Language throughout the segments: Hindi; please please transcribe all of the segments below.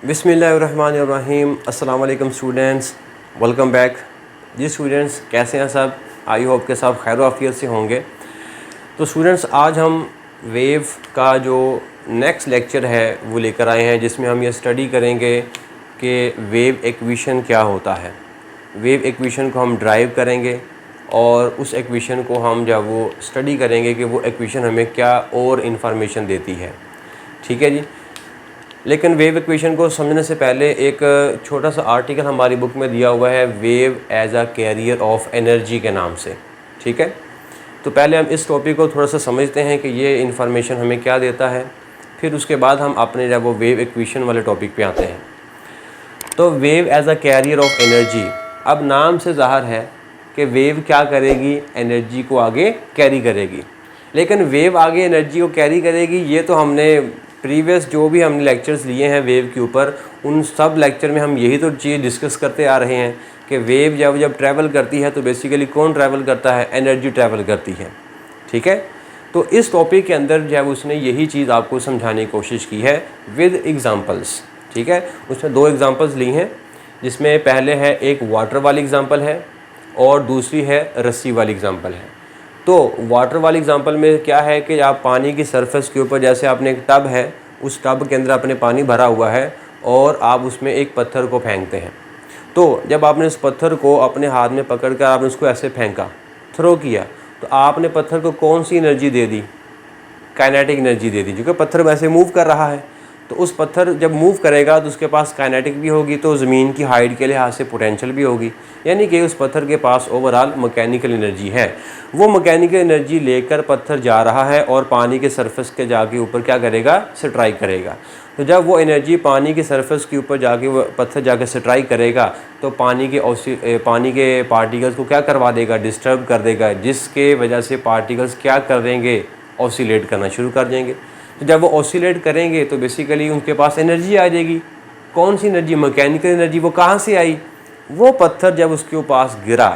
बिस्मिल्लाहिर्रहमानिर्रहीम। अस्सलाम वालेकुम स्टूडेंट्स, वेलकम बैक। जी स्टूडेंट्स, कैसे हैं सब? आई होप के सब खैर आफियत से होंगे। तो स्टूडेंट्स, आज हम वेव का जो नेक्स्ट लेक्चर है वो लेकर आए हैं, जिसमें हम ये स्टडी करेंगे कि वेव इक्वेशन क्या होता है। वेव इक्वेशन को हम ड्राइव करेंगे और उस इक्वेशन को हम जब वो स्टडी करेंगे कि वो इक्वेशन हमें क्या और इन्फॉर्मेशन देती है। ठीक है जी। लेकिन वेव इक्वेशन को समझने से पहले एक छोटा सा आर्टिकल हमारी बुक में दिया हुआ है, wave as a carrier of energy के नाम से। ठीक है, तो पहले हम इस टॉपिक को थोड़ा सा समझते हैं कि ये इन्फॉर्मेशन हमें क्या देता है, फिर उसके बाद हम अपने जब वो वेव इक्वेशन वाले टॉपिक पे आते हैं। तो wave as a carrier of energy, अब नाम से ज़ाहिर है कि वेव क्या करेगी, एनर्जी को आगे कैरी करेगी। लेकिन वेव आगे एनर्जी को कैरी करेगी, ये तो हमने प्रीवियस जो भी हमने लेक्चर्स लिए हैं वेव के ऊपर, उन सब लेक्चर में हम यही तो चीज़ डिस्कस करते आ रहे हैं कि वेव जब ट्रैवल करती है तो बेसिकली कौन ट्रैवल करता है, एनर्जी ट्रैवल करती है। ठीक है, तो इस टॉपिक के अंदर जब उसने यही चीज़ आपको समझाने की कोशिश की है विद एग्ज़ाम्पल्स। ठीक है, उसने दो एग्ज़ाम्पल्स ली हैं, जिसमें पहले है एक वाटर वाली एग्ज़ाम्पल है और दूसरी है रस्सी वाली एग्ज़ाम्पल है। तो वाटर वाली एग्ज़ाम्पल में क्या है कि आप पानी की सरफेस के ऊपर, जैसे आपने एक टब है, उस टब के अंदर आपने पानी भरा हुआ है और आप उसमें एक पत्थर को फेंकते हैं। तो जब आपने उस पत्थर को अपने हाथ में पकड़कर आपने उसको ऐसे फेंका, थ्रो किया, तो आपने पत्थर को कौन सी एनर्जी दे दी? काइनेटिक एनर्जी दे दी, क्योंकि पत्थर वैसे मूव कर रहा है। तो उस पत्थर जब मूव करेगा तो उसके पास काइनेटिक भी होगी, तो ज़मीन की हाइट के लिहाज से पोटेंशियल भी होगी, यानी कि उस पत्थर के पास ओवरऑल मैकेनिकल एनर्जी है। वो मैकेनिकल एनर्जी लेकर पत्थर जा रहा है और पानी के सरफेस के जाके ऊपर क्या करेगा, स्ट्राइक करेगा। तो जब वो एनर्जी पानी के सरफेस के ऊपर जाके वो पत्थर जाकर स्ट्राइक करेगा तो पानी के पार्टिकल्स को क्या करवा देगा, डिस्टर्ब कर देगा, जिसके वजह से पार्टिकल्स क्या कर देंगे, ऑसिलेट करना शुरू कर देंगे। तो जब वो ऑसिलेट करेंगे तो बेसिकली उनके पास एनर्जी आ जाएगी। कौन सी एनर्जी? Mechanical energy. वो कहाँ से आई? वो पत्थर जब उसके पास गिरा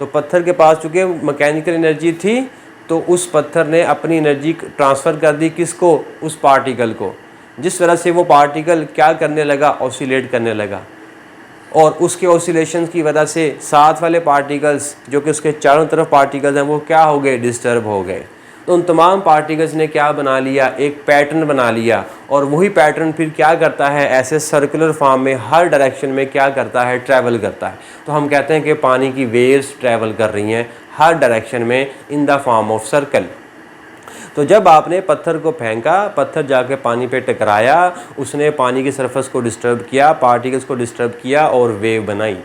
तो पत्थर के पास चूँकि मैकेनिकल एनर्जी थी, तो उस पत्थर ने अपनी एनर्जी ट्रांसफ़र कर दी किसको? उस पार्टिकल को, जिस वजह से वो पार्टिकल क्या करने लगा, ऑसिलेट करने लगा। और उसके ऑसिलेशन की वजह से साथ वाले पार्टिकल्स जो कि उसके चारों तरफ पार्टिकल्स हैं वो क्या हो गए, डिस्टर्ब हो गए। तो उन तमाम पार्टिकल्स ने क्या बना लिया, एक पैटर्न बना लिया, और वही पैटर्न फिर क्या करता है, ऐसे सर्कुलर फॉर्म में हर डायरेक्शन में क्या करता है, ट्रैवल करता है। तो हम कहते हैं कि पानी की वेव्स ट्रैवल कर रही हैं हर डायरेक्शन में in the form of circle. तो जब आपने पत्थर को फेंका, पत्थर जाके पानी पे टकराया, उसने पानी की सरफेस को डिस्टर्ब किया, पार्टिकल्स को डिस्टर्ब किया और वेव बनाई।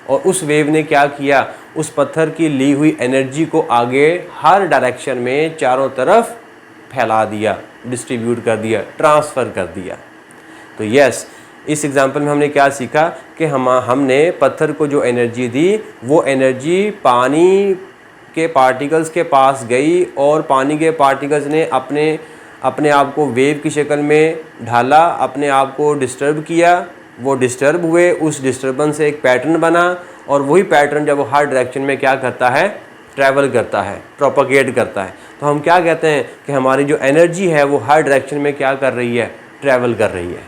और उस वेव ने क्या किया, उस पत्थर की ली हुई एनर्जी को आगे हर डायरेक्शन में चारों तरफ फैला दिया, डिस्ट्रीब्यूट कर दिया, ट्रांसफ़र कर दिया। तो यस, इस एग्जांपल में हमने क्या सीखा कि हमने पत्थर को जो एनर्जी दी, वो एनर्जी पानी के पार्टिकल्स के पास गई और पानी के पार्टिकल्स ने अपने आप को वेव की शक्ल में ढाला, अपने आप को डिस्टर्ब किया, वो डिस्टर्ब हुए, उस डिस्टर्बेंस से एक पैटर्न बना, और वही पैटर्न जब वो हर डायरेक्शन में क्या करता है, ट्रैवल करता है, प्रोपगेट करता है। तो हम क्या कहते हैं कि हमारी जो एनर्जी है वो हर डायरेक्शन में क्या कर रही है, ट्रैवल कर रही है।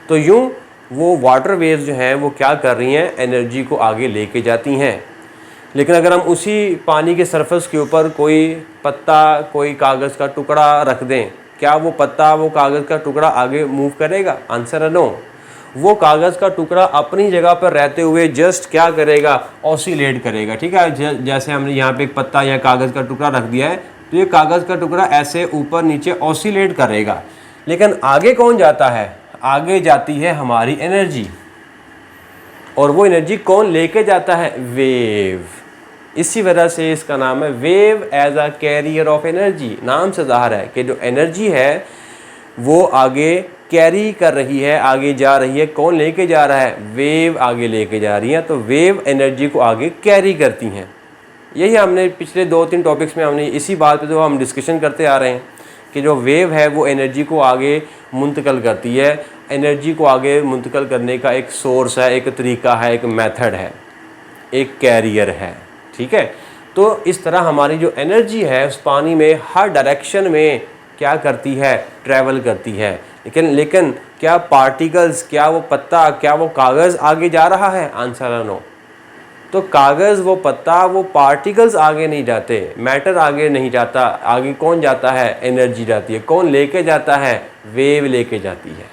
तो यूँ वो वाटर वेव्स जो हैं वो क्या कर रही हैं, एनर्जी को आगे लेके जाती हैं। लेकिन अगर हम उसी पानी के सरफेस के ऊपर कोई पत्ता, कोई कागज़ का टुकड़ा रख दें, क्या वो पत्ता, वो कागज़ का टुकड़ा आगे मूव करेगा? आंसर है नो। वो कागज़ का टुकड़ा अपनी जगह पर रहते हुए जस्ट क्या करेगा, ऑसिलेट करेगा। ठीक है, जैसे हमने यहाँ पे एक पत्ता या कागज़ का टुकड़ा रख दिया है, तो ये कागज़ का टुकड़ा ऐसे ऊपर नीचे ऑसिलेट करेगा। लेकिन आगे कौन जाता है? आगे जाती है हमारी एनर्जी। और वो एनर्जी कौन लेके जाता है? वेव। इसी वजह से इसका नाम है wave as a carrier of energy. नाम से ज़ाहिर है कि जो एनर्जी है वो आगे कैरी कर रही है, आगे जा रही है। कौन लेके जा रहा है? वेव आगे लेके जा रही है। तो वेव एनर्जी को आगे कैरी करती हैं। यही हमने पिछले 2-3 टॉपिक्स में हमने इसी बात पे तो हम डिस्कशन करते आ रहे हैं कि जो वेव है वो एनर्जी को आगे मुंतकिल करती है। एनर्जी को आगे मुंतकिल करने का एक सोर्स है, एक तरीका है, एक मेथड है, एक कैरियर है। ठीक है, तो इस तरह हमारी जो एनर्जी है उस पानी में हर डायरेक्शन में क्या करती है, ट्रैवल करती है। लेकिन क्या पार्टिकल्स, क्या वो पत्ता, क्या वो कागज़ आगे जा रहा है? आंसर है नो। तो कागज़, वो पत्ता, वो पार्टिकल्स आगे नहीं जाते, मैटर आगे नहीं जाता। आगे कौन जाता है? एनर्जी जाती है। कौन लेके जाता है? वेव लेके जाती है।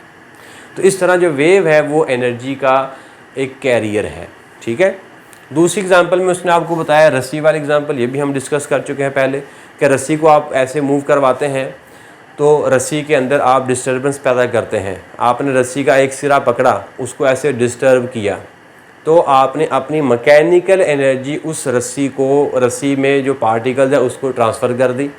तो इस तरह जो वेव है वो एनर्जी का एक कैरियर है। ठीक है। दूसरी एग्जांपल में उसने आपको बताया रस्सी वाली एग्जांपल, ये भी हम डिस्कस कर चुके हैं पहले, कि रस्सी को आप ऐसे मूव करवाते हैं तो रस्सी के अंदर आप डिस्टर्बेंस पैदा करते हैं। आपने रस्सी का एक सिरा पकड़ा, उसको ऐसे डिस्टर्ब किया, तो आपने अपनी मैकेनिकल एनर्जी उस रस्सी में जो पार्टिकल्स है उसको ट्रांसफ़र कर दी।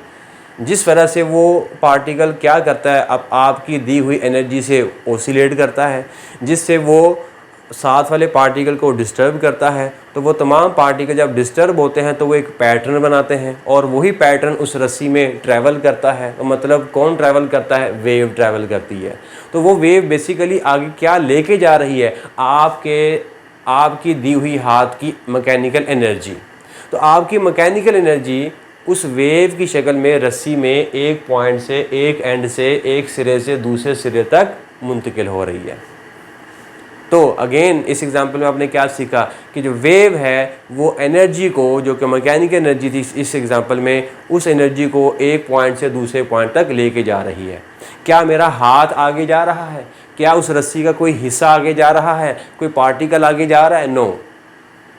जिस वजह से वो पार्टिकल क्या करता है, अब आपकी दी हुई एनर्जी से ओसिलेट करता है, जिससे वो साथ वाले पार्टिकल को डिस्टर्ब करता है। तो वो तमाम पार्टिकल जब डिस्टर्ब होते हैं तो वो एक पैटर्न बनाते हैं, और वही पैटर्न उस रस्सी में ट्रैवल करता है। तो मतलब कौन ट्रैवल करता है? वेव ट्रैवल करती है। तो वो वेव बेसिकली आगे क्या लेके जा रही है? आपकी दी हुई हाथ की मैकेनिकल एनर्जी। तो आपकी मैकेनिकल एनर्जी उस वेव की शक्ल में रस्सी में एक पॉइंट से, एक एंड से, एक सिरे से दूसरे सिरे तक मुंतकिल हो रही है। तो अगेन इस एग्जांपल में आपने क्या सीखा कि जो वेव है वो एनर्जी को, जो कि मैकेनिकल एनर्जी थी इस एग्जांपल में, उस एनर्जी को एक पॉइंट से दूसरे पॉइंट तक लेके जा रही है। क्या मेरा हाथ आगे जा रहा है? क्या उस रस्सी का कोई हिस्सा आगे जा रहा है? कोई पार्टिकल आगे जा रहा है? नो।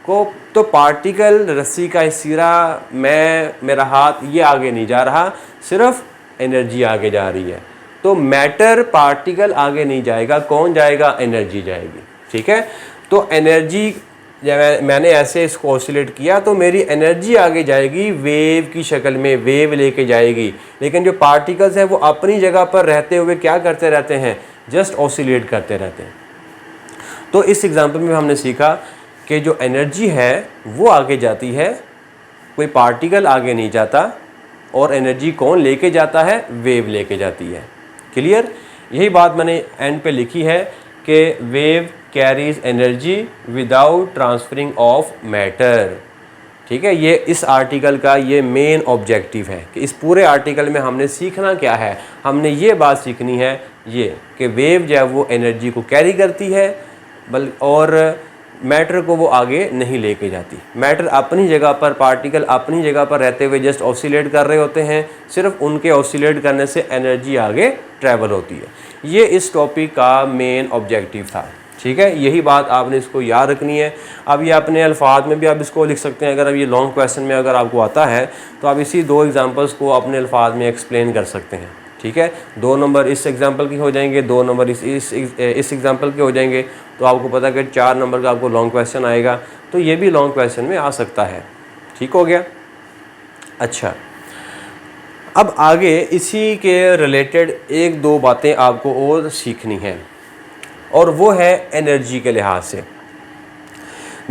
तो पार्टिकल, रस्सी का सिरा, मेरा हाथ, ये आगे नहीं जा रहा, सिर्फ एनर्जी आगे जा रही है। तो मैटर, पार्टिकल आगे नहीं जाएगा, कौन जाएगा? एनर्जी जाएगी। ठीक है। तो एनर्जी, जब मैंने ऐसे इसको ऑसिलेट किया तो मेरी एनर्जी आगे जाएगी वेव की शक्ल में, वेव लेके जाएगी। लेकिन जो पार्टिकल्स हैं वो अपनी जगह पर रहते हुए क्या करते रहते हैं? जस्ट ऑसिलेट करते रहते हैं। तो इस एग्जांपल में हमने सीखा कि जो एनर्जी है वो आगे जाती है, कोई पार्टिकल आगे नहीं जाता, और एनर्जी कौन लेके जाता है? वेव लेके जाती है। क्लियर? यही बात मैंने एंड पे लिखी है कि wave carries energy without transferring of matter. ठीक है। ये इस आर्टिकल का ये मेन ऑब्जेक्टिव है कि इस पूरे आर्टिकल में हमने सीखना क्या है? हमने ये बात सीखनी है ये कि वेव जो है वो एनर्जी को कैरी करती है, और मैटर को वो आगे नहीं लेके जाती। मैटर अपनी जगह पर, पार्टिकल अपनी जगह पर रहते हुए जस्ट ऑसिलेट कर रहे होते हैं। सिर्फ उनके ऑसिलेट करने से एनर्जी आगे ट्रैवल होती है। ये इस टॉपिक का मेन ऑब्जेक्टिव था। ठीक है। यही बात आपने इसको याद रखनी है। अब ये अपने अल्फाज में भी आप इसको लिख सकते हैं। अगर अब ये लॉन्ग क्वेश्चन में अगर आपको आता है तो आप इसी दो एग्जांपल्स को अपने अल्फाज में एक्सप्लेन कर सकते हैं। ठीक है। 2 नंबर इस एग्जांपल के हो जाएंगे, 2 नंबर इस एग्जांपल के हो जाएंगे। तो आपको पता है कि 4 नंबर का आपको लॉन्ग क्वेश्चन आएगा। तो ये भी लॉन्ग क्वेश्चन में आ सकता है। ठीक हो गया। अच्छा, अब आगे इसी के रिलेटेड 1-2 बातें आपको और सीखनी हैं, और वो है एनर्जी के लिहाज से।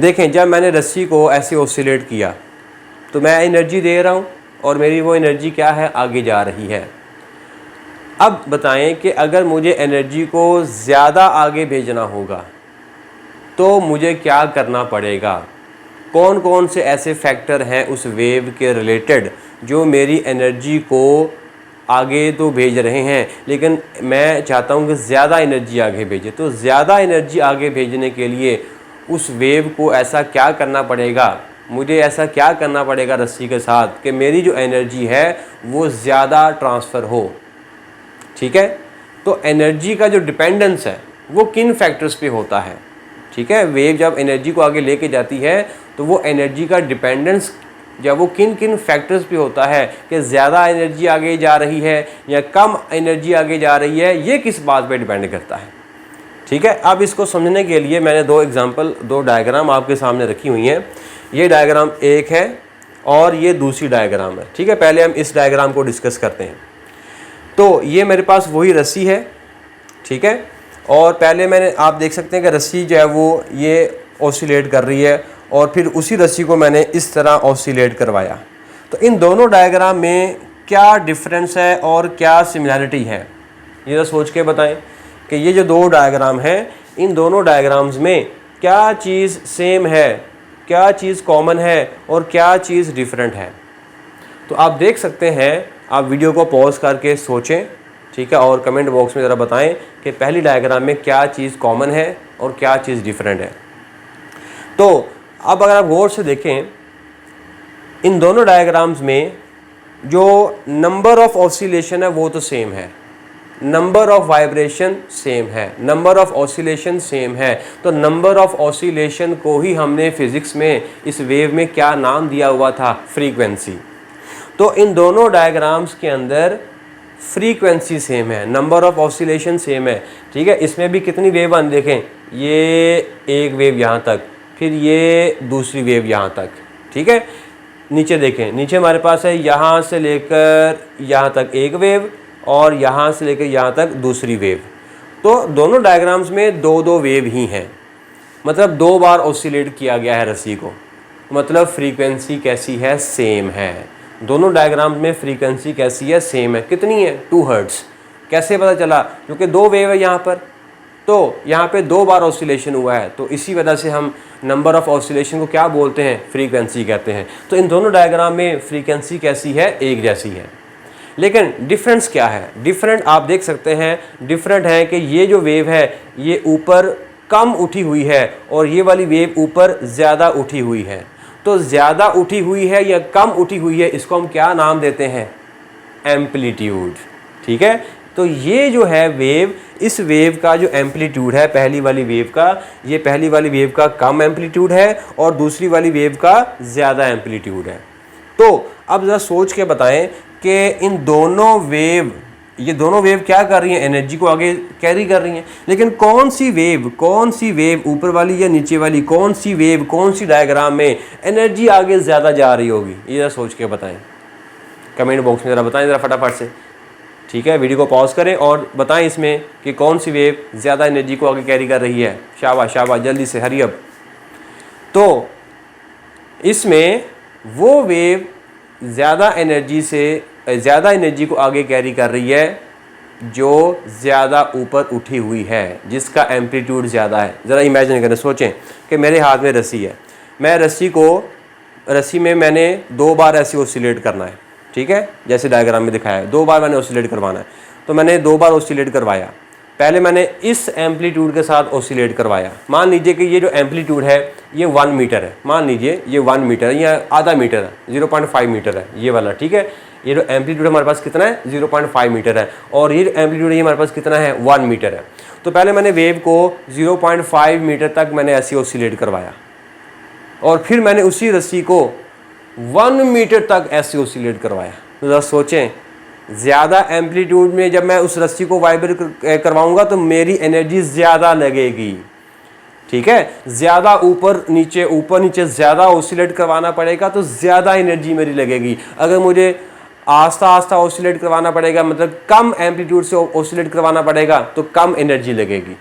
देखें, जब मैंने रस्सी को ऐसे ऑसिलेट किया तो मैं एनर्जी दे रहा हूँ, और मेरी वो एनर्जी क्या है? आगे जा रही है। अब बताएं कि अगर मुझे एनर्जी को ज़्यादा आगे भेजना होगा तो मुझे क्या करना पड़ेगा? कौन कौन से ऐसे फैक्टर हैं उस वेव के रिलेटेड जो मेरी एनर्जी को आगे तो भेज रहे हैं, लेकिन मैं चाहता हूं कि ज़्यादा एनर्जी आगे भेजे। तो ज़्यादा एनर्जी आगे भेजने के लिए उस वेव को ऐसा क्या करना पड़ेगा, मुझे ऐसा क्या करना पड़ेगा रस्सी के साथ कि मेरी जो एनर्जी है वो ज़्यादा ट्रांसफ़र हो। ठीक है। तो एनर्जी का जो डिपेंडेंस है वो किन फैक्टर्स पे होता है? ठीक है। वेव जब एनर्जी को आगे लेके जाती है तो वो एनर्जी का डिपेंडेंस जब वो किन किन फैक्टर्स पे होता है कि ज़्यादा एनर्जी आगे जा रही है या कम एनर्जी आगे जा रही है, ये किस बात पे डिपेंड करता है। ठीक है। अब इसको समझने के लिए मैंने 2 डायग्राम आपके सामने रखी हुई हैं। ये डायग्राम एक है और ये दूसरी डायग्राम है। ठीक है। पहले हम इस डायग्राम को डिस्कस करते हैं। तो ये मेरे पास वही रस्सी है। ठीक है। और पहले आप देख सकते हैं कि रस्सी जो है वो ये ऑसिलेट कर रही है, और फिर उसी रस्सी को मैंने इस तरह ऑसिलेट करवाया। तो इन दोनों डायग्राम में क्या डिफरेंस है और क्या सिमिलरिटी है, ये तो सोच के बताएं कि ये जो 2 डायग्राम हैं, इन दोनों डायग्राम्स में क्या चीज़ सेम है, क्या चीज़ कॉमन है और क्या चीज़ डिफरेंट है। तो आप देख सकते हैं, आप वीडियो को पॉज करके सोचें ठीक है, और कमेंट बॉक्स में ज़रा बताएं कि पहली डायग्राम में क्या चीज़ कॉमन है और क्या चीज़ डिफरेंट है। तो अब अगर आप गौर से देखें इन दोनों डायग्राम्स में जो नंबर ऑफ ऑसिलेशन है वो तो सेम है, नंबर ऑफ वाइब्रेशन सेम है, नंबर ऑफ ऑसिलेशन सेम है। तो नंबर ऑफ ऑसिलेशन को ही हमने फिज़िक्स में इस वेव में क्या नाम दिया हुआ था, फ्रीक्वेंसी। तो इन दोनों डायग्राम्स के अंदर फ्रीक्वेंसी सेम है, नंबर ऑफ ऑसिलेशन सेम है। ठीक है, इसमें भी कितनी वेव आन देखें, ये एक वेव यहाँ तक, फिर ये दूसरी वेव यहाँ तक। ठीक है, नीचे देखें, नीचे हमारे पास है यहाँ से लेकर यहाँ तक एक वेव और यहाँ से लेकर यहाँ तक दूसरी वेव। तो दोनों डायग्राम्स में दो दो वेव ही हैं, मतलब 2 बार ऑसिलेट किया गया है रस्सी को, मतलब फ्रीक्वेंसी कैसी है, सेम है। दोनों डायग्राम में फ्रीक्वेंसी कैसी है, सेम है। कितनी है, 2 हर्ट्ज़। कैसे पता चला, क्योंकि 2 वेव है यहाँ पर, तो यहाँ पे 2 बार ऑसिलेशन हुआ है, तो इसी वजह से हम नंबर ऑफ ऑसिलेशन को क्या बोलते हैं, फ्रीक्वेंसी कहते हैं। तो इन दोनों डायग्राम में फ्रीक्वेंसी कैसी है, एक जैसी है। लेकिन डिफरेंस क्या है, डिफरेंट आप देख सकते हैं, डिफरेंट है कि ये जो वेव है ये ऊपर कम उठी हुई है और ये वाली वेव ऊपर ज़्यादा उठी हुई है। तो ज़्यादा उठी हुई है या कम उठी हुई है, इसको हम क्या नाम देते हैं, एम्पलीट्यूड। ठीक है, तो ये जो है वेव, इस वेव का जो एम्पलीट्यूड है पहली वाली वेव का, ये पहली वाली वेव का कम एम्पलीट्यूड है और दूसरी वाली वेव का ज़्यादा एम्पलीट्यूड है। तो अब ज़रा सोच के बताएं कि इन दोनों वेव, ये दोनों वेव क्या कर रही हैं, एनर्जी को आगे कैरी कर रही हैं। लेकिन कौन सी वेव, ऊपर वाली या नीचे वाली, कौन सी वेव, कौन सी डायग्राम में एनर्जी आगे ज़्यादा जा रही होगी, ये ज़रा सोच के बताएं, कमेंट बॉक्स में ज़रा बताएं ज़रा फटाफट से। ठीक है, वीडियो को पॉज करें और बताएं इसमें कि कौन सी वेव ज़्यादा एनर्जी को आगे कैरी कर रही है। शाबाश शाबाश, जल्दी से, हरी अप। तो इसमें वो वेव ज़्यादा एनर्जी को आगे कैरी कर रही है जो ज़्यादा ऊपर उठी हुई है, जिसका एम्पलीट्यूड ज़्यादा है। ज़रा इमेजिन करें, सोचें कि मेरे हाथ में रस्सी है, मैं रस्सी में मैंने 2 बार ऐसे ऑसिलेट करना है। ठीक है, जैसे डायग्राम में दिखाया है, 2 बार मैंने ऑसिलेट करवाना है। तो मैंने 2 बार ऑसिलेट करवाया, पहले मैंने इस एम्पलीट्यूड के साथ ऑसिलेट करवाया। मान लीजिए कि ये जो एम्पलीट्यूड है ये 1 मीटर है, मान लीजिए ये 1 मीटर है या आधा मीटर है, 0.5 मीटर है ये वाला। ठीक है, ये जो एम्पलीट्यूड हमारे पास कितना है, 0.5 मीटर है, और ये एम्पलीट्यूड है हमारे पास कितना है, 1 मीटर है। तो पहले मैंने वेव को 0.5 मीटर तक मैंने ऐसे ऑसिलेट करवाया और फिर मैंने उसी रस्सी को 1 मीटर तक ऐसे ऑसिलेट करवाया। तो ज़रा सोचें, ज़्यादा एम्पलीट्यूड में जब मैं उस रस्सी को वाइब्रेट करवाऊंगा तो मेरी एनर्जी ज़्यादा लगेगी। ठीक है, ज़्यादा ऊपर नीचे ज़्यादा ऑसिलेट करवाना पड़ेगा तो ज़्यादा एनर्जी मेरी लगेगी। अगर मुझे आस्ता आस्ता ऑसिलेट करवाना पड़ेगा, मतलब कम एम्पलीट्यूड से ऑसिलेट करवाना पड़ेगा, तो कम एनर्जी लगेगी।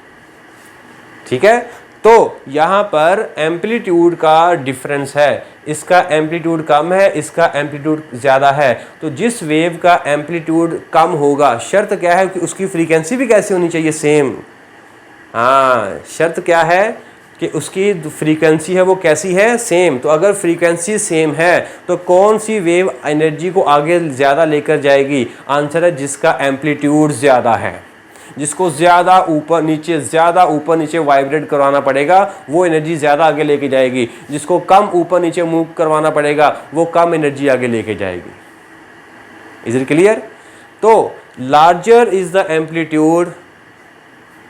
ठीक है, तो यहाँ पर एम्पलीट्यूड का डिफरेंस है, इसका एम्पलीट्यूड कम है, इसका एम्पलीट्यूड ज़्यादा है। तो जिस वेव का एम्पलीट्यूड कम होगा, शर्त क्या है कि उसकी फ्रीक्वेंसी भी कैसी होनी चाहिए, सेम। हाँ, शर्त क्या है कि उसकी फ्रीक्वेंसी है वो कैसी है, सेम। तो अगर फ्रीक्वेंसी सेम है तो कौन सी वेव एनर्जी को आगे ज़्यादा लेकर जाएगी, आंसर है जिसका एम्पलीट्यूड ज़्यादा है, जिसको ज़्यादा ऊपर नीचे वाइब्रेट करवाना पड़ेगा वो एनर्जी ज़्यादा आगे लेके जाएगी, जिसको कम ऊपर नीचे मूव करवाना पड़ेगा वो कम एनर्जी आगे लेके जाएगी। Is it clear? तो larger is the amplitude,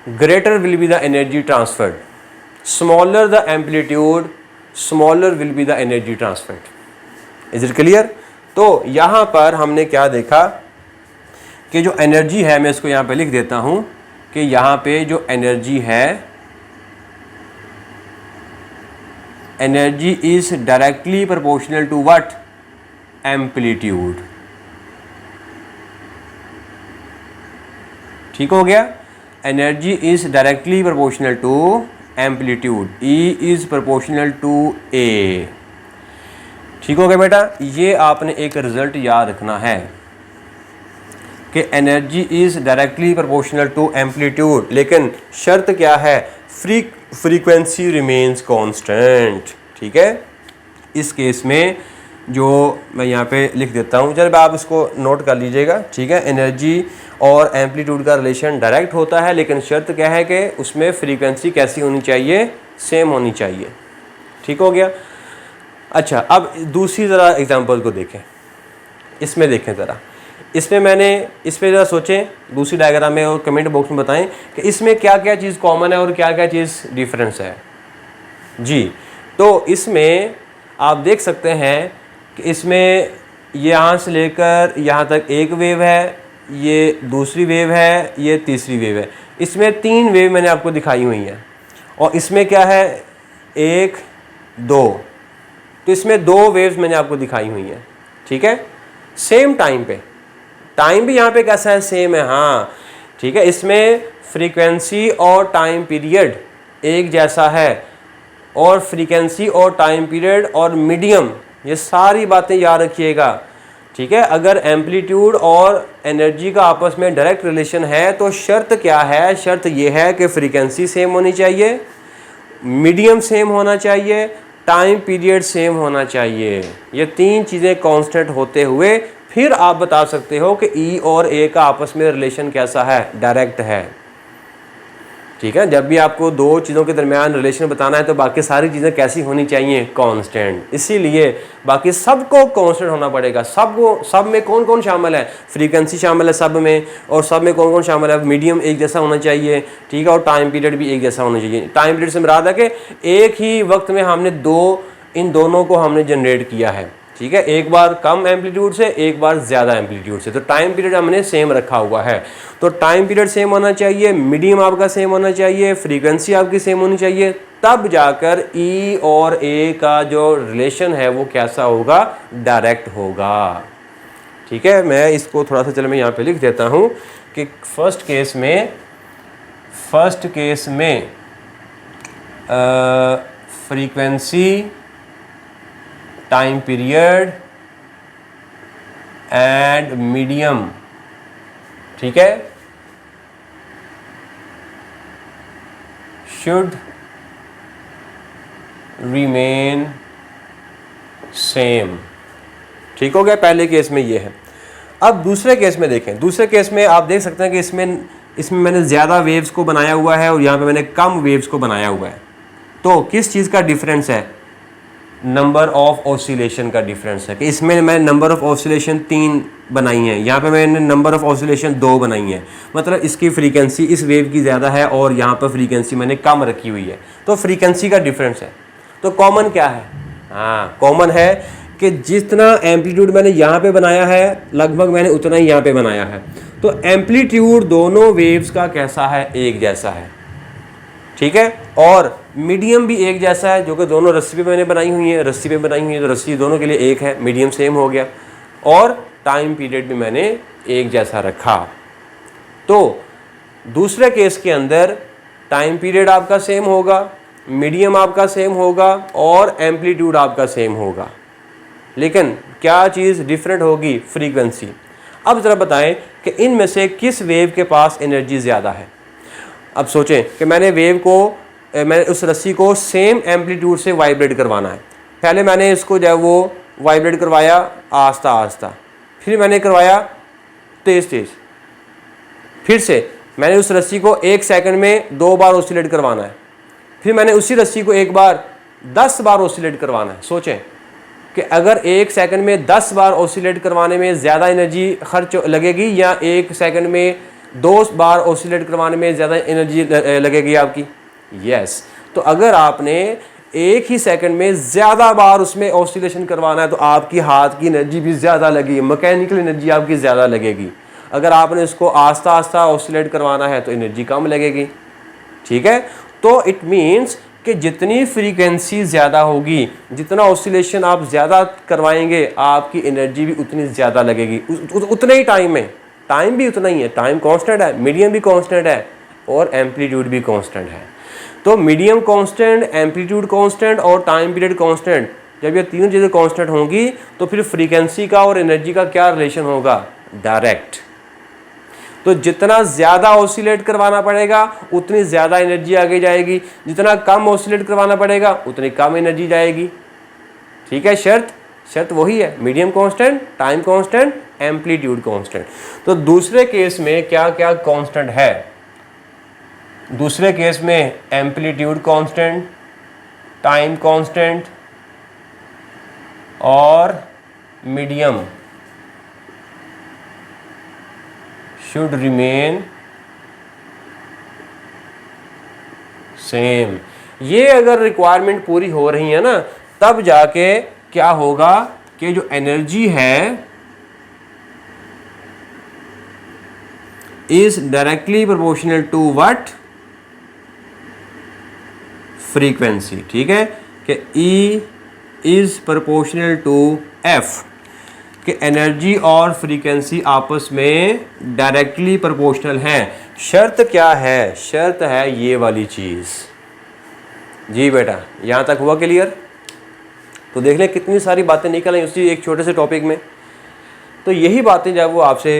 greater will be the energy transferred, smaller the amplitude, smaller will be the energy transferred. Is it clear? तो यहाँ पर हमने क्या देखा कि जो एनर्जी है, मैं इसको यहाँ पे लिख देता हूँ कि यहाँ पे जो एनर्जी है, energy is directly proportional to what, amplitude. ठीक हो गया, energy is directly proportional to amplitude, E is proportional to A. ठीक हो गया बेटा, ये आपने एक रिजल्ट याद रखना है कि energy is directly proportional to amplitude, लेकिन शर्त क्या है, फ्रीक्वेंसी रिमेन्स कांस्टेंट। ठीक है, इस केस में जो मैं यहाँ पे लिख देता हूँ, जब आप इसको नोट कर लीजिएगा, ठीक है। एनर्जी और एम्पलीट्यूड का रिलेशन डायरेक्ट होता है, लेकिन शर्त क्या है कि उसमें फ्रीक्वेंसी कैसी होनी चाहिए, सेम होनी चाहिए। ठीक हो गया। अच्छा, अब दूसरी ज़रा एग्जांपल को देखें, इसमें देखें ज़रा, इसमें मैंने इस पर ज़रा सोचें दूसरी डायग्राम में, और कमेंट बॉक्स में बताएं कि इसमें क्या क्या चीज़ कॉमन है और क्या क्या चीज़ डिफरेंस है जी। तो इसमें आप देख सकते हैं कि इसमें यहाँ से लेकर यहाँ तक एक वेव है, ये दूसरी वेव है, ये तीसरी वेव है। इसमें 3 वेव मैंने आपको दिखाई हुई हैं, और इसमें क्या है, 1 2, तो इसमें 2 वेव्स मैंने आपको दिखाई हुई हैं, ठीक है। सेम टाइम पे, टाइम भी यहाँ पे कैसा है, सेम है, हाँ ठीक है। इसमें फ्रीक्वेंसी और टाइम पीरियड एक जैसा है, और फ्रीक्वेंसी और टाइम पीरियड और मीडियम, ये सारी बातें याद रखिएगा, ठीक है। अगर एम्पलीट्यूड और एनर्जी का आपस में डायरेक्ट रिलेशन है तो शर्त क्या है, शर्त ये है कि फ्रीक्वेंसी सेम होनी चाहिए, मीडियम सेम होना चाहिए, टाइम पीरियड सेम होना चाहिए। ये 3 चीज़ें कांस्टेंट होते हुए फिर आप बता सकते हो कि ई और ए का आपस में रिलेशन कैसा है, डायरेक्ट है, ठीक है। जब भी आपको 2 चीज़ों के दरमियान रिलेशन बताना है तो बाकी सारी चीज़ें कैसी होनी चाहिए, कांस्टेंट। इसीलिए बाकी सबको कांस्टेंट होना पड़ेगा। सब में कौन कौन शामिल है, फ्रीक्वेंसी शामिल है सब में, और सब में कौन कौन शामिल है, मीडियम एक जैसा होना चाहिए, ठीक है, और टाइम पीरियड भी एक जैसा होना चाहिए। टाइम पीरियड से मुराद है कि एक ही वक्त में हमने इन दोनों को हमने जनरेट किया है, ठीक है। एक बार कम एम्पलीट्यूड से, एक बार ज़्यादा एम्पलीट्यूड से, तो टाइम पीरियड हमने सेम रखा हुआ है। तो टाइम पीरियड सेम होना चाहिए, मीडियम आपका सेम होना चाहिए, फ्रीक्वेंसी आपकी सेम होनी चाहिए, तब जाकर ई और ए का जो रिलेशन है वो कैसा होगा, डायरेक्ट होगा, ठीक है। मैं इसको थोड़ा सा, चलो मैं यहाँ पे लिख देता हूँ कि फर्स्ट केस में frequency, time period and medium, ठीक है, शुड रिमेन सेम, ठीक हो गया। पहले केस में ये है। अब दूसरे केस में देखें, दूसरे केस में आप देख सकते हैं कि इसमें मैंने ज़्यादा वेव्स को बनाया हुआ है और यहाँ पे मैंने कम वेव्स को बनाया हुआ है। तो किस चीज़ का डिफरेंस है, नंबर ऑफ ऑसिलेशन का डिफरेंस है, कि इसमें मैंने नंबर ऑफ ऑसिलेशन 3 बनाई हैं, यहाँ पे मैंने नंबर ऑफ ऑसिलेशन 2 बनाई हैं। मतलब इसकी फ्रीक्वेंसी इस वेव की ज़्यादा है और यहाँ पर फ्रीक्वेंसी मैंने कम रखी हुई है, तो फ्रीक्वेंसी का डिफरेंस है। तो कॉमन क्या है, हाँ कॉमन है कि जितना एम्पलीट्यूड मैंने यहाँ पे बनाया है लगभग मैंने उतना ही यहाँ पे बनाया है। तो एम्पलीट्यूड दोनों वेव्स का कैसा है, एक जैसा है, ठीक है। और मीडियम भी एक जैसा है, जो कि दोनों रस्सी पे मैंने बनाई हुई है, रस्सी पे बनाई हुई है, तो रस्सी दोनों के लिए एक है, मीडियम सेम हो गया। और टाइम पीरियड भी मैंने एक जैसा रखा। तो दूसरे केस के अंदर टाइम पीरियड आपका सेम होगा, मीडियम आपका सेम होगा, और एम्पलीट्यूड आपका सेम होगा, लेकिन क्या चीज़ डिफरेंट होगी, फ्रीक्वेंसी। अब ज़रा बताएं कि इनमें से किस वेव के पास एनर्जी ज़्यादा है। अब सोचें कि मैंने उस रस्सी को सेम एम्पलीट्यूड से वाइब्रेट करवाना है। पहले मैंने इसको जो है वो वाइब्रेट करवाया आस्ता आस्ता, फिर मैंने करवाया तेज़ तेज़, फिर से मैंने उस रस्सी को 1 सेकंड में 2 बार ऑसिलेट करवाना है, फिर मैंने उसी रस्सी को एक बार 10 बार ऑसिलेट करवाना है। सोचें कि अगर 1 सेकंड में 10 बार ऑसिलेट करवाने में ज़्यादा एनर्जी खर्च लगेगी या 1 सेकंड में 2 बार ऑसिलेट करवाने में ज़्यादा एनर्जी लगेगी आपकी, यस। तो अगर आपने एक ही सेकंड में ज़्यादा बार उसमें ऑसिलेशन करवाना है तो आपकी हाथ की एनर्जी भी ज़्यादा लगेगी, मैकेनिकल एनर्जी आपकी ज़्यादा लगेगी। अगर आपने इसको आस्ता आस्ता ऑसिलेट करवाना है तो एनर्जी कम लगेगी, ठीक है। तो इट मीन्स कि जितनी फ्रीक्वेंसी ज़्यादा होगी, जितना ऑसिलेशन आप ज़्यादा करवाएंगे, आपकी एनर्जी भी उतनी ज़्यादा लगेगी उतने ही टाइम में। टाइम भी उतना ही है, टाइम कांस्टेंट है, मीडियम भी कांस्टेंट है, और एम्पलीट्यूड भी कांस्टेंट है। तो मीडियम कांस्टेंट, एम्पलीट्यूड कांस्टेंट और टाइम पीरियड कांस्टेंट, जब ये तीनों चीज़ें कांस्टेंट होंगी तो फिर फ्रीक्वेंसी का और एनर्जी का क्या रिलेशन होगा, डायरेक्ट। तो जितना ज़्यादा ऑसिलेट करवाना पड़ेगा उतनी ज़्यादा एनर्जी आगे जाएगी, जितना कम ऑसिलेट करवाना पड़ेगा उतनी कम एनर्जी जाएगी, ठीक है। शर्त शर्त वही है, medium constant, time constant, amplitude constant. तो दूसरे केस में क्या क्या कांस्टेंट है? दूसरे केस में एम्पलीट्यूड कांस्टेंट, टाइम कांस्टेंट और मीडियम शुड रिमेन सेम। ये अगर रिक्वायरमेंट पूरी हो रही है ना, तब जाके क्या होगा कि जो एनर्जी है is directly proportional to what? Frequency. ठीक है, कि E is proportional to F, कि एनर्जी और फ्रीक्वेंसी आपस में डायरेक्टली प्रोपोर्शनल हैं। शर्त क्या है? शर्त है ये वाली चीज़। जी बेटा, यहाँ तक हुआ क्लियर? तो देख लें कितनी सारी बातें निकल आई उसी एक छोटे से टॉपिक में। तो यही बातें जब वो आपसे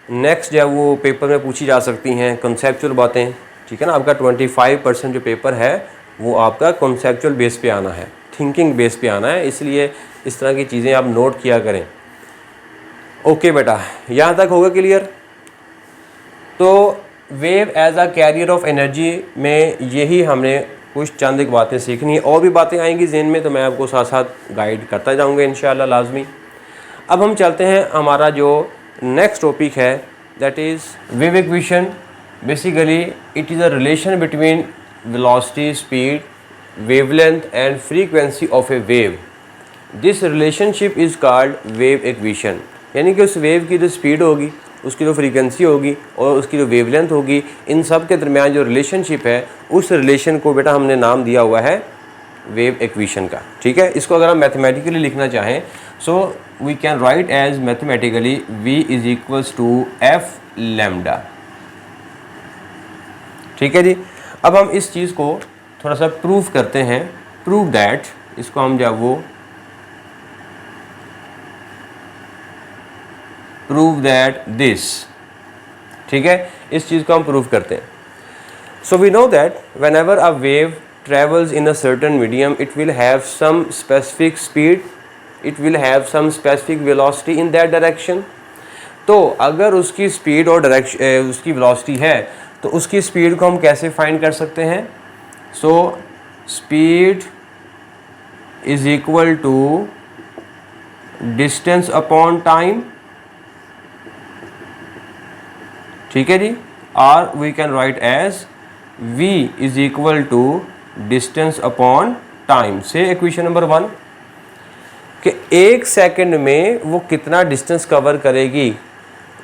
नेक्स्ट जब वो पेपर में पूछी जा सकती हैं, कॉन्सेप्चुअल बातें। ठीक है ना, आपका 25% जो पेपर है वो आपका कॉन्सेप्चुअल बेस पे आना है, थिंकिंग बेस पे आना है, इसलिए इस तरह की चीज़ें आप नोट किया करें। ओके बेटा, यहाँ तक होगा क्लियर? तो wave as a carrier of energy में यही हमने कुछ चंद एक बातें सीखनी है, और भी बातें आएंगी ज़हन में तो मैं आपको साथ साथ गाइड करता जाऊँगा इंशाल्लाह लाजमी। अब हम चलते हैं, हमारा जो नेक्स्ट टॉपिक है that is wave equation. Basically it is a relation between velocity, speed, wavelength and frequency of A wave. This relationship is called wave equation. यानी कि उस वेव की जो स्पीड होगी, उसकी जो फ्रीक्वेंसी होगी और उसकी जो वेवलेंथ होगी, इन सब के दरमियान जो रिलेशनशिप है, उस रिलेशन को बेटा हमने नाम दिया हुआ है वेव इक्वेशन का। ठीक है, इसको अगर हम मैथमेटिकली लिखना चाहें, so we can write as mathematically v is equals to F lambda. ठीक है जी। अब हम इस चीज़ को थोड़ा सा प्रूव करते हैं। प्रूव दैट, इसको हम जब वो प्रूव दैट दिस, ठीक है, इस चीज़ को हम प्रूव करते हैं। So we know that whenever a wave travels in a certain medium, it will have some specific speed, it will have some specific velocity in that direction. तो अगर उसकी स्पीड और डायरेक्शन, उसकी वेलोसिटी है, तो उसकी स्पीड को हम कैसे फाइंड कर सकते हैं? So speed is equal to distance upon time. ठीक है जी, और we can write as v is equal to distance upon time से इक्वेशन नंबर 1 कि 1 सेकंड में वो कितना डिस्टेंस कवर करेगी,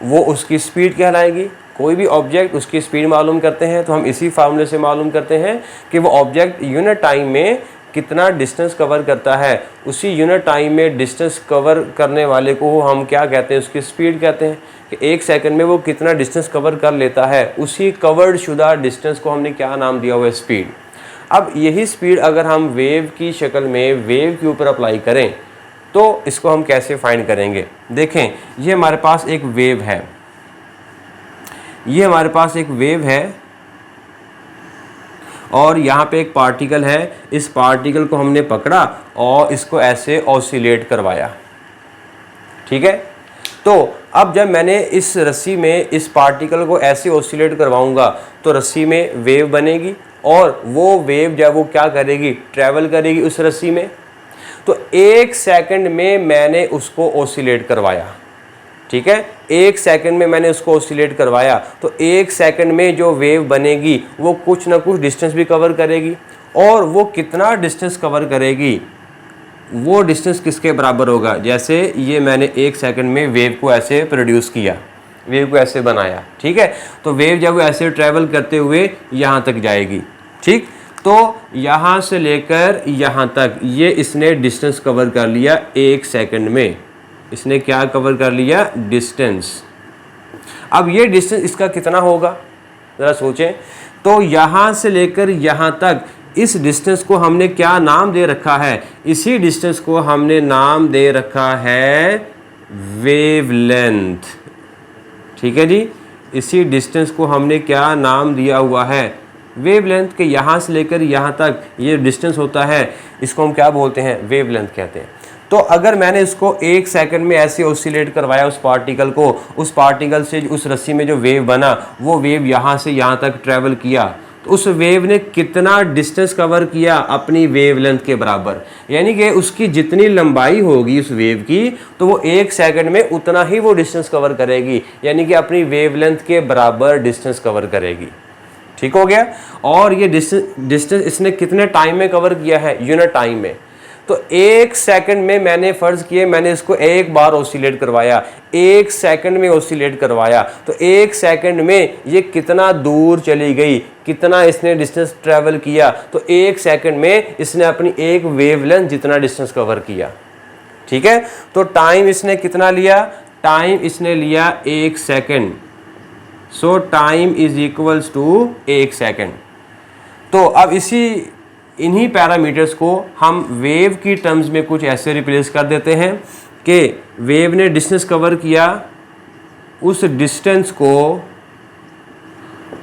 वो उसकी स्पीड कहलाएगी। कोई भी ऑब्जेक्ट उसकी स्पीड मालूम करते हैं तो हम इसी फार्मूले से मालूम करते हैं कि वो ऑब्जेक्ट यूनिट टाइम में कितना डिस्टेंस कवर करता है। उसी यूनिट टाइम में डिस्टेंस कवर करने वाले को हम क्या कहते हैं? उसकी स्पीड कहते हैं कि 1 सेकंड में वो कितना डिस्टेंस कवर कर लेता है। उसी कवर्ड शुदा डिस्टेंस को हमने क्या नाम दिया हुआ है? स्पीड। अब यही स्पीड अगर हम वेव की शक्ल में वेव के ऊपर अप्लाई करें तो इसको हम कैसे फाइंड करेंगे? देखें, ये हमारे पास एक वेव है, ये हमारे पास एक वेव है और यहाँ पे एक पार्टिकल है। इस पार्टिकल को हमने पकड़ा और इसको ऐसे ऑसिलेट करवाया। ठीक है, तो अब जब मैंने इस रस्सी में इस पार्टिकल को ऐसे ऑसिलेट करवाऊंगा तो रस्सी में वेव बनेगी और वो वेव जब वो क्या करेगी? ट्रैवल करेगी उस रस्सी में। तो 1 सेकंड में मैंने उसको ऑसिलेट करवाया। ठीक है, 1 सेकंड में मैंने उसको ऑसिलेट करवाया तो 1 सेकंड में जो वेव बनेगी वो कुछ ना कुछ डिस्टेंस भी कवर करेगी। और वो कितना डिस्टेंस कवर करेगी? वो डिस्टेंस किसके बराबर होगा? जैसे ये मैंने 1 सेकंड में वेव को ऐसे प्रोड्यूस किया, वेव को ऐसे बनाया। ठीक है, तो वेव जब वो ऐसे ट्रैवल करते हुए यहाँ तक जाएगी। ठीक, तो यहाँ से लेकर यहाँ तक ये इसने डिस्टेंस कवर कर लिया 1 सेकंड में। इसने क्या कवर कर लिया? डिस्टेंस। अब ये डिस्टेंस इसका कितना होगा ज़रा सोचें। तो यहाँ से लेकर यहाँ तक इस डिस्टेंस को हमने क्या नाम दे रखा है? इसी डिस्टेंस को हमने नाम दे रखा है वेवलेंथ। ठीक है जी, इसी डिस्टेंस को हमने क्या नाम दिया हुआ है? वेवलेंथ के यहाँ से लेकर यहाँ तक ये डिस्टेंस होता है, इसको हम क्या बोलते हैं, वेवलेंथ कहते हैं। तो अगर मैंने इसको 1 सेकंड में ऐसे ऑसिलेट करवाया उस पार्टिकल को, उस पार्टिकल से उस रस्सी में जो वेव बना, वो वेव यहाँ से यहाँ तक ट्रैवल किया, तो उस वेव ने कितना डिस्टेंस कवर किया, अपनी वेवलेंथ के बराबर। यानी कि उसकी जितनी लंबाई होगी उस वेव की, तो वो 1 सेकंड में उतना ही वो डिस्टेंस कवर करेगी, यानी कि अपनी वेवलेंथ के बराबर डिस्टेंस कवर करेगी। ठीक हो गया। और ये डिस्टेंस इसने कितने टाइम में कवर किया है, यूनिट टाइम में। तो 1 सेकंड में मैंने फ़र्ज़ किए मैंने इसको एक बार ऑसिलेट करवाया, 1 सेकंड में ऑसिलेट करवाया, तो 1 सेकंड में ये कितना दूर चली गई, कितना इसने डिस्टेंस ट्रैवल किया, तो 1 सेकंड में इसने अपनी एक वेवलेंथ जितना डिस्टेंस कवर किया। ठीक है। तो टाइम इसने कितना लिया, टाइम इसने लिया 1 second. So time is equals to 1 second. तो अब इन्हीं पैरामीटर्स को हम वेव की टर्म्स में कुछ ऐसे रिप्लेस कर देते हैं कि वेव ने डिस्टेंस कवर किया, उस डिस्टेंस को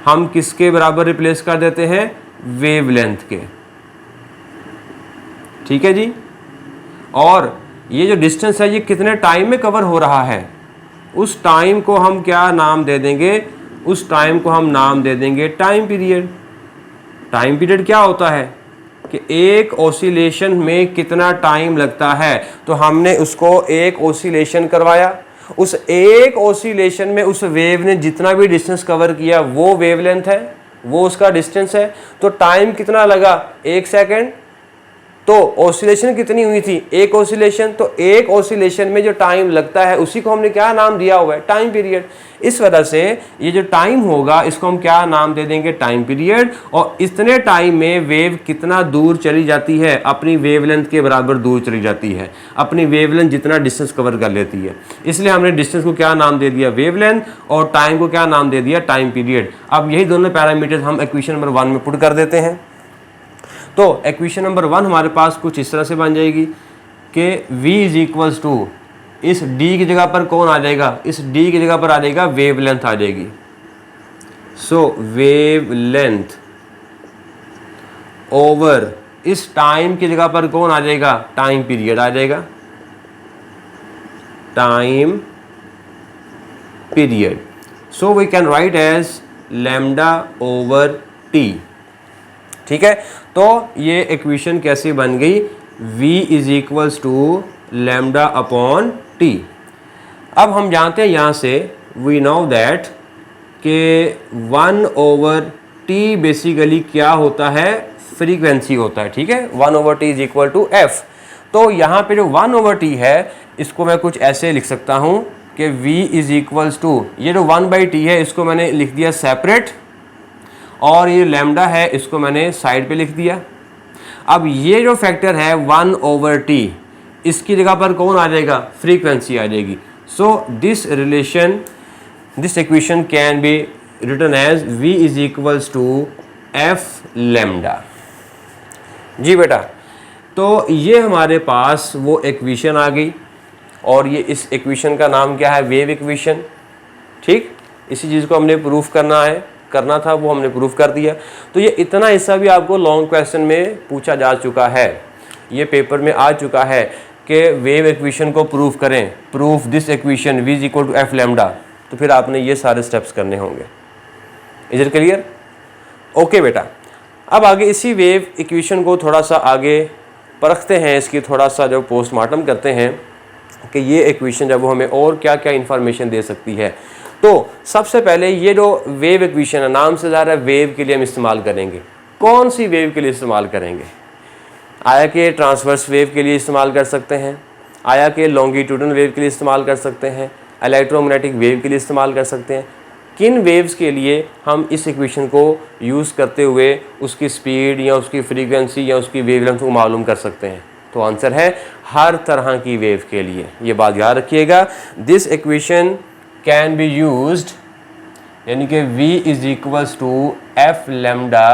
हम किसके बराबर रिप्लेस कर देते हैं, वेवलेंथ के। ठीक है जी। और ये जो डिस्टेंस है ये कितने टाइम में कवर हो रहा है, उस टाइम को हम क्या नाम दे देंगे, उस टाइम को हम नाम दे देंगे टाइम पीरियड। टाइम पीरियड क्या होता है कि एक ऑसिलेशन में कितना टाइम लगता है, तो हमने उसको एक ऑसिलेशन करवाया, उस एक ऑसिलेशन में उस वेव ने जितना भी डिस्टेंस कवर किया वो वेवलेंथ है, वो उसका डिस्टेंस है। तो टाइम कितना लगा, 1 सेकंड। तो ऑसिलेशन कितनी हुई थी, एक ऑसिलेशन। तो एक ऑसिलेशन में जो टाइम लगता है उसी को हमने क्या नाम दिया हुआ है, टाइम पीरियड। इस वजह से ये जो टाइम होगा इसको हम क्या नाम दे देंगे, टाइम पीरियड। और इतने टाइम में वेव कितना दूर चली जाती है, अपनी वेवलेंथ के बराबर दूर चली जाती है, अपनी वेवलेंथ जितना डिस्टेंस कवर कर लेती है। इसलिए हमने डिस्टेंस को क्या नाम दे दिया, वेवलेंथ, और टाइम को क्या नाम दे दिया, टाइम पीरियड। अब यही दोनों पैरामीटर्स हम इक्वेशन नंबर 1 में पुट कर देते हैं। तो इक्वेशन नंबर 1 हमारे पास कुछ इस तरह से बन जाएगी कि v इज इक्वल्स टू, इस d की जगह पर कौन आ जाएगा, इस d की जगह पर आ जाएगा वेवलेंथ आ जाएगी। सो वेवलेंथ ओवर इस टाइम की जगह पर कौन आ जाएगा, टाइम पीरियड आ जाएगा, time period. So we can write as lambda over t। ठीक है। तो ये इक्वेशन कैसी बन गई, v is equals to lambda upon t। अब हम जानते हैं यहाँ से वी नो दैट कि 1 ओवर t बेसिकली क्या होता है, फ्रीक्वेंसी होता है। ठीक है। 1 over T is equal to F. तो यहाँ पे जो 1 ओवर टी है इसको मैं कुछ ऐसे लिख सकता हूँ कि v इज इक्वल्स टू, ये जो 1/t है इसको मैंने लिख दिया सेपरेट, और ये लैम्डा है इसको मैंने साइड पे लिख दिया। अब ये जो फैक्टर है 1 ओवर टी, इसकी जगह पर कौन आ जाएगा, फ्रीक्वेंसी आ जाएगी। So this equation can be written as v is equals to F lambda. जी बेटा, तो ये हमारे पास वो इक्वेशन आ गई, और ये इस इक्वेशन का नाम क्या है, वेव इक्वेशन। ठीक, इसी चीज़ को हमने प्रूफ करना था, वो हमने प्रूफ कर दिया। तो ये इतना हिस्सा भी आपको लॉन्ग क्वेश्चन में पूछा जा चुका है, ये पेपर में आ चुका है कि वेव इक्वेशन को प्रूफ करें, proof this equation v is equal to F lambda. तो फिर आपने ये सारे स्टेप्स करने होंगे। Is it clear? ओके बेटा, अब आगे इसी वेव इक्वेशन को थोड़ा सा आगे परखते हैं, इसकी थोड़ा सा जो पोस्टमार्टम करते हैं कि ये इक्वेशन जब वो हमें और क्या क्या इन्फॉर्मेशन दे सकती है। तो सबसे पहले ये जो वेव इक्वेशन है, नाम से ज़्यादा वेव के लिए हम इस्तेमाल करेंगे। कौन सी वेव के लिए इस्तेमाल करेंगे? आया के ट्रांसवर्स वेव के लिए इस्तेमाल कर सकते हैं, आया के लॉन्गिट्यूडनल वेव के लिए इस्तेमाल कर सकते हैं, इलेक्ट्रोमैग्नेटिक वेव के लिए इस्तेमाल कर सकते हैं। किन वेव्स के लिए हम इस इक्वेशन को यूज़ करते हुए उसकी स्पीड या उसकी फ्रीक्वेंसी या उसकी वेवलेंथ को मालूम कर सकते हैं? तो आंसर है हर तरह की वेव के लिए। ये बात याद रखिएगा, this equation can be used, यानी कि v is equals to F lambda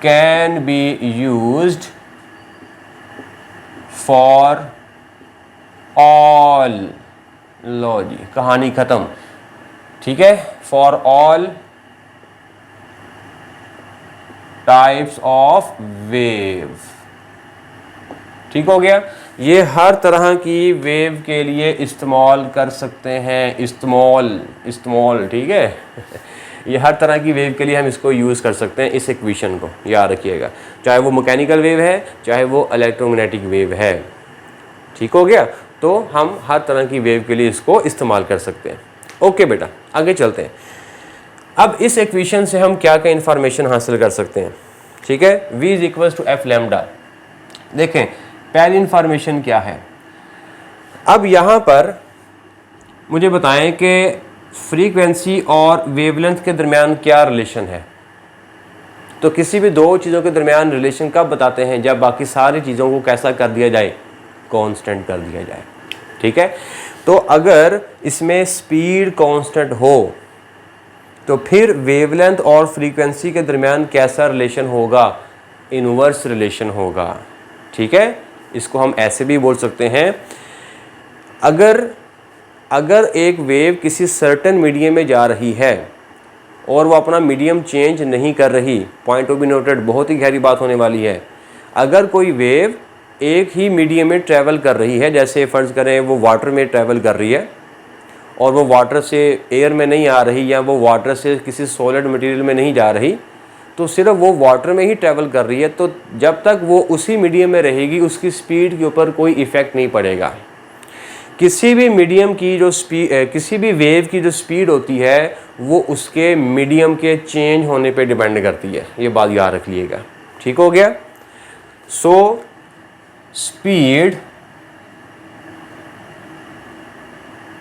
can be used for all. लो जी, कहानी खत्म। ठीक है, for all types of wave. ठीक हो गया, ये हर तरह की वेव के लिए इस्तेमाल कर सकते हैं, इस्तेमाल ठीक है ये हर तरह की वेव के लिए हम इसको यूज़ कर सकते हैं, इस इक्वेशन को याद रखिएगा, चाहे वो मैकेनिकल वेव है चाहे वो इलेक्ट्रोमैग्नेटिक वेव है। ठीक हो गया, तो हम हर तरह की वेव के लिए इसको इस्तेमाल कर सकते हैं। ओके बेटा, आगे चलते हैं। अब इस इक्वेशन से हम क्या क्या इंफॉर्मेशन हासिल कर सकते हैं? ठीक है, v is equals to F lambda. देखें पहली इंफॉर्मेशन क्या है। अब यहाँ पर मुझे बताएं कि फ्रीक्वेंसी और वेवलेंथ के दरमियान क्या रिलेशन है। तो किसी भी दो चीज़ों के दरमियान रिलेशन कब बताते हैं? जब बाकी सारी चीज़ों को कैसा कर दिया जाए, कांस्टेंट कर दिया जाए। ठीक है, तो अगर इसमें स्पीड कांस्टेंट हो तो फिर वेवलेंथ और फ्रीक्वेंसी के दरमियान कैसा रिलेशन होगा? इनवर्स रिलेशन होगा। ठीक है, इसको हम ऐसे भी बोल सकते हैं, अगर एक वेव किसी सर्टेन मीडियम में जा रही है और वो अपना मीडियम चेंज नहीं कर रही, पॉइंट टू बी नोटेड, बहुत ही गहरी बात होने वाली है। अगर कोई वेव एक ही मीडियम में ट्रैवल कर रही है, जैसे फ़र्ज़ करें वो वाटर में ट्रैवल कर रही है और वो वाटर से एयर में नहीं आ रही या वो वाटर से किसी सॉलिड मटेरियल में नहीं जा रही, तो सिर्फ वो वाटर में ही ट्रैवल कर रही है, तो जब तक वो उसी मीडियम में रहेगी उसकी स्पीड के ऊपर कोई इफ़ेक्ट नहीं पड़ेगा। किसी भी मीडियम की जो किसी भी वेव की जो स्पीड होती है वो उसके मीडियम के चेंज होने पे डिपेंड करती है, ये बात याद रख लीजिएगा। ठीक हो गया, so speed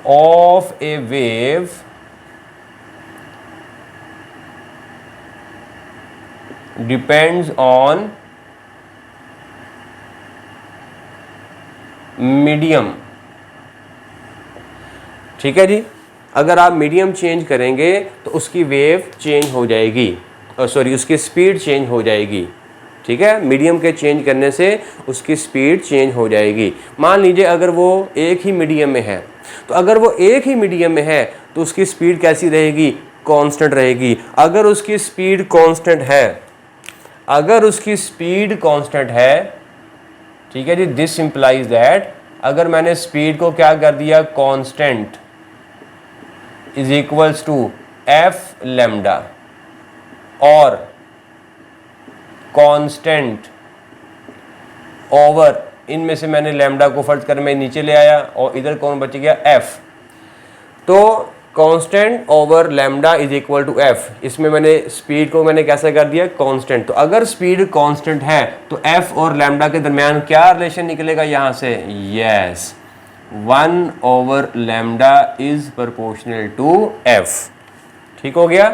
of A wave depends on medium. ठीक है जी, अगर आप मीडियम चेंज करेंगे तो उसकी वेव चेंज हो जाएगी, उसकी स्पीड चेंज हो जाएगी। ठीक है, मीडियम के चेंज करने से उसकी स्पीड चेंज हो जाएगी। मान लीजिए अगर वो एक ही मीडियम में है, तो अगर वो एक ही मीडियम में है तो उसकी स्पीड कैसी रहेगी? कांस्टेंट रहेगी। अगर उसकी स्पीड कांस्टेंट है, ठीक है जी, दिस इंप्लाइज दैट अगर मैंने स्पीड को क्या कर दिया, constant is equals to F lambda, और कांस्टेंट ओवर, इनमें से मैंने लैम्डा को फर्ज कर मैं नीचे ले आया और इधर कौन बच गया, एफ। तो constant over lambda is equal to F, इसमें मैंने स्पीड को मैंने कैसे कर दिया, कांस्टेंट। तो अगर स्पीड कांस्टेंट है तो एफ और लैम्डा के दरमियान क्या रिलेशन निकलेगा यहाँ से? Yes, 1 over lambda is proportional to F. ठीक हो गया,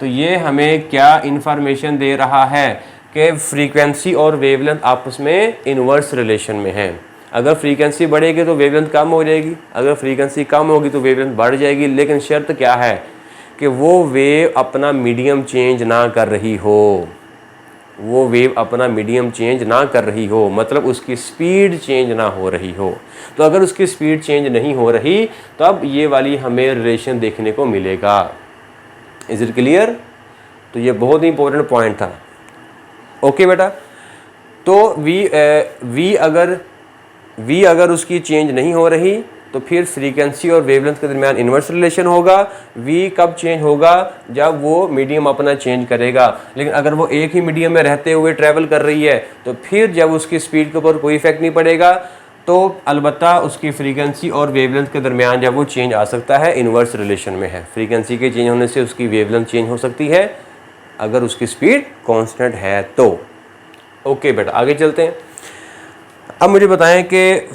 तो ये हमें क्या इंफॉर्मेशन दे रहा है कि फ्रीक्वेंसी और वेवलेंथ आपस में इनवर्स रिलेशन में है। अगर फ्रीक्वेंसी बढ़ेगी तो वेवलेंथ कम हो जाएगी, अगर फ्रीक्वेंसी कम होगी तो वेवलेंथ बढ़ जाएगी, लेकिन शर्त क्या है कि वो वेव अपना मीडियम चेंज ना कर रही हो, वो वेव अपना मीडियम चेंज ना कर रही हो, मतलब उसकी स्पीड चेंज ना हो रही हो। तो अगर उसकी स्पीड चेंज नहीं हो रही तब ये वाली हमें रिलेशन देखने को मिलेगा। Is it clear? तो ये बहुत ही इंपॉर्टेंट पॉइंट था। ओके बेटा, तो वी अगर उसकी चेंज नहीं हो रही तो फिर फ्रीक्वेंसी और वेवलेंथ के दरमियान इन्वर्स रिलेशन होगा। वी कब चेंज होगा? जब वो मीडियम अपना चेंज करेगा। लेकिन अगर वो एक ही मीडियम में रहते हुए ट्रैवल कर रही है तो फिर जब उसकी स्पीड के ऊपर कोई इफेक्ट नहीं पड़ेगा, तो अलबत्ता उसकी फ्रीक्वेंसी और वेवलेंथ के दरमियान जब वो चेंज आ सकता है, इन्वर्स रिलेशन में है। फ्रीक्वेंसी के चेंज होने से उसकी वेवलेंथ चेंज हो सकती है अगर उसकी स्पीड कांस्टेंट है तो। ओके बेटा, आगे चलते हैं। अब मुझे बताएं कि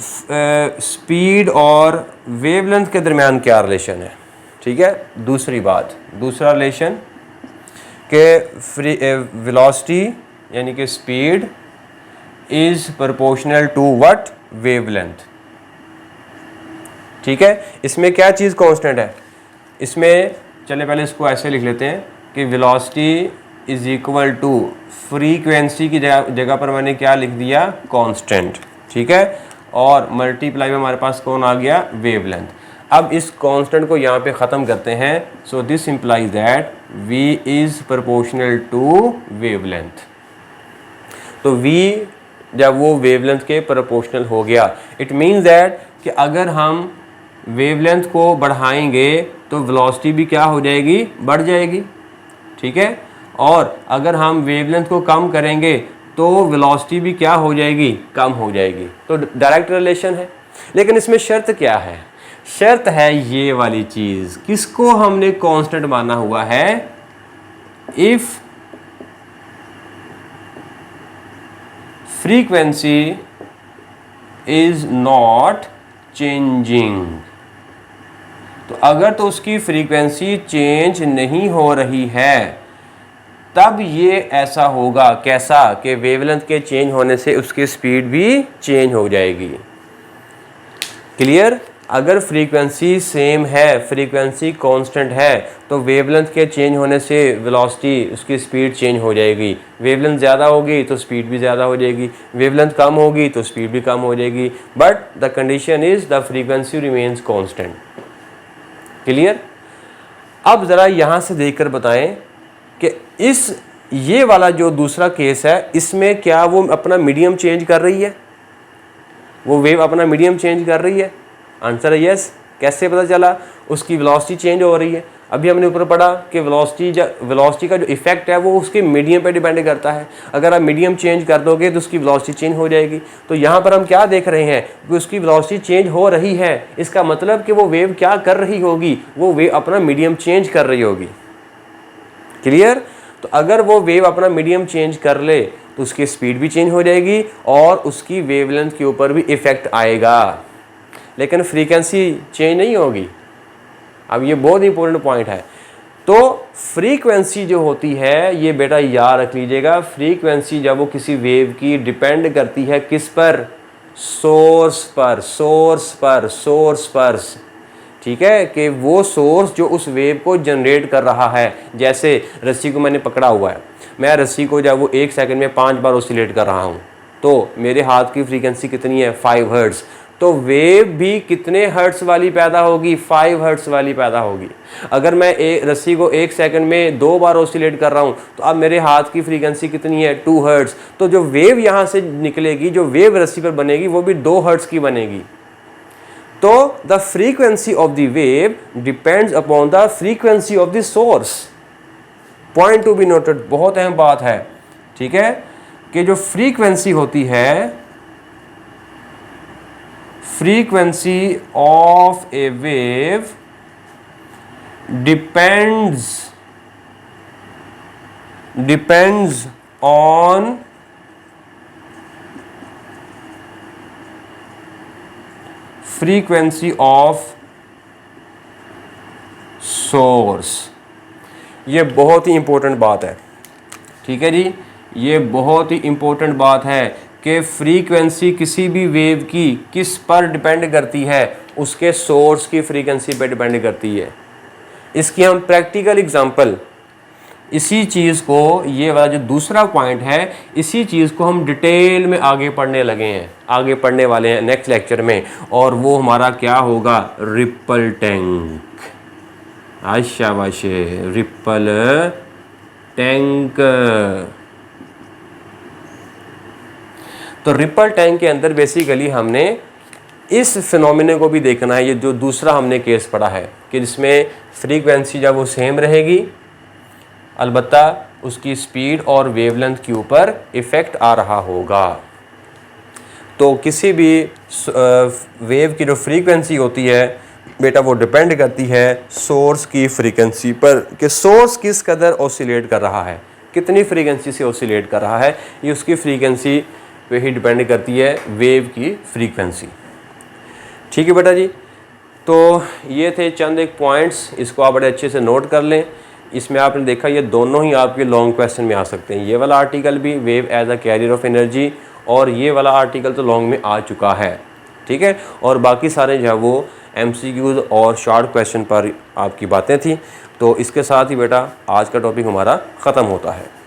स्पीड और वेवलेंथ के दरमियान क्या रिलेशन है। ठीक है, दूसरा रिलेशन कि वेलोसिटी यानी कि speed is proportional to what, wavelength. ठीक है, इसमें क्या चीज़ कांस्टेंट है? इसमें चले पहले इसको ऐसे लिख लेते हैं कि velocity is equal to frequency की जगह पर मैंने क्या लिख दिया, कांस्टेंट। ठीक है, और मल्टीप्लाई में हमारे पास कौन आ गया, वेवलेंथ। अब इस कांस्टेंट को यहाँ पे ख़त्म करते हैं। So this implies that v is proportional to wavelength. तो v जब वो वेवलेंथ के प्रोपोर्शनल हो गया, इट मीन्स दैट कि अगर हम वेवलेंथ को बढ़ाएंगे तो वेलोसिटी भी क्या हो जाएगी, बढ़ जाएगी, ठीक है। और अगर हम वेवलेंथ को कम करेंगे तो वेलोसिटी भी क्या हो जाएगी, कम हो जाएगी। तो डायरेक्ट रिलेशन है। लेकिन इसमें शर्त क्या है, शर्त है ये वाली चीज़, किसको हमने कांस्टेंट माना हुआ है, if frequency is not changing. तो अगर तो उसकी फ्रीक्वेंसी चेंज नहीं हो रही है तब ये ऐसा होगा, कैसा कि वेवलेंथ के चेंज होने से उसकी स्पीड भी चेंज हो जाएगी। क्लियर। अगर फ्रीक्वेंसी सेम है, फ्रीक्वेंसी कांस्टेंट है, तो वेवलेंथ के चेंज होने से वेलोसिटी, उसकी स्पीड चेंज हो जाएगी। वेवलेंथ ज़्यादा होगी तो स्पीड भी ज़्यादा हो जाएगी, वेवलेंथ कम होगी तो स्पीड भी कम हो जाएगी, but the condition is the frequency remains constant. Clear. अब ज़रा यहाँ से देखकर बताएं कि ये वाला जो दूसरा केस है, इसमें क्या वो अपना मीडियम चेंज कर रही है, वो वेव अपना मीडियम चेंज कर रही है? आंसर है यस। कैसे पता चला? उसकी वेलोसिटी चेंज हो रही है। अभी हमने ऊपर पढ़ा कि वेलोसिटी का जो इफेक्ट है वो उसके मीडियम पे डिपेंड करता है। अगर आप मीडियम चेंज कर दोगे तो उसकी वेलोसिटी चेंज हो जाएगी। तो यहाँ पर हम क्या देख रहे हैं कि उसकी वेलोसिटी चेंज हो रही है, इसका मतलब कि वो वेव क्या कर रही होगी, वो वेव अपना मीडियम चेंज कर रही होगी। क्लियर। तो अगर वो वेव अपना मीडियम चेंज कर ले तो उसकी स्पीड भी चेंज हो जाएगी और उसकी वेवलेंथ के ऊपर भी इफेक्ट आएगा, लेकिन फ्रीक्वेंसी चेंज नहीं होगी। अब ये बहुत इंपॉर्टेंट पॉइंट है। तो फ्रीक्वेंसी जो होती है, ये बेटा याद रख लीजिएगा, फ्रीक्वेंसी जब वो किसी वेव की डिपेंड करती है किस पर, सोर्स पर, ठीक है, कि वो सोर्स जो उस वेव को जनरेट कर रहा है। जैसे रस्सी को मैंने पकड़ा हुआ है, मैं रस्सी को जब वो 1 सेकंड में 5 बार ऑसिलेट कर रहा हूँ तो मेरे हाथ की फ्रीक्वेंसी कितनी है, 5 हर्ट्ज़। तो वेव भी कितने हर्ट्ज़ वाली पैदा होगी, 5 हर्ट्ज़ वाली पैदा होगी। अगर मैं रस्सी को 1 सेकंड में 2 बार ऑसिलेट कर रहा हूँ तो अब मेरे हाथ की फ्रीक्वेंसी कितनी है, 2 हर्ट्ज़। तो जो वेव यहाँ से निकलेगी, जो वेव रस्सी पर बनेगी, वो भी 2 हर्ट्ज़ की बनेगी। तो the frequency of the wave depends upon the frequency of the source. Point to be noted, बहुत अहम बात है, ठीक है, कि जो फ्रीक्वेंसी होती है, frequency of A wave depends on frequency of source. ये बहुत ही इंपॉर्टेंट बात है, ठीक है जी, ये बहुत ही इंपॉर्टेंट बात है कि फ्रीक्वेंसी किसी भी वेव की किस पर डिपेंड करती है, उसके सोर्स की फ्रीक्वेंसी पर डिपेंड करती है। इसकी हम प्रैक्टिकल एग्जांपल, इसी चीज़ को, ये वाला जो दूसरा पॉइंट है, इसी चीज़ को हम डिटेल में आगे पढ़ने लगे हैं, आगे पढ़ने वाले हैं नेक्स्ट लेक्चर में, और वो हमारा क्या होगा, रिपल टैंक। शाबाशे, रिपल टैंक। तो रिपल टैंक के अंदर बेसिकली हमने इस फिनोमिना को भी देखना है। ये जो दूसरा हमने केस पढ़ा है कि जिसमें फ्रीक्वेंसी जब वो सेम रहेगी, अलबत्ता उसकी स्पीड और वेवलेंथ के ऊपर इफ़ेक्ट आ रहा होगा। तो किसी भी वेव की जो फ्रीक्वेंसी होती है बेटा, वो डिपेंड करती है सोर्स की फ्रीक्वेंसी पर, कि सोर्स किस कदर ऑसिलेट कर रहा है, कितनी फ्रीक्वेंसी से ऑसिलेट कर रहा है, ये उसकी फ्रीक्वेंसी पे ही डिपेंड करती है, वेव की फ्रीक्वेंसी। ठीक है बेटा जी। तो ये थे चंद एक पॉइंट्स, इसको आप बड़े अच्छे से नोट कर लें। इसमें आपने देखा ये दोनों ही आपके लॉन्ग क्वेश्चन में आ सकते हैं। ये वाला आर्टिकल भी, wave as a carrier of energy, और ये वाला आर्टिकल तो लॉन्ग में आ चुका है, ठीक है। और बाकी सारे जो है वो MCQs और शॉर्ट क्वेश्चन पर आपकी बातें थी। तो इसके साथ ही बेटा आज का टॉपिक हमारा ख़त्म होता है।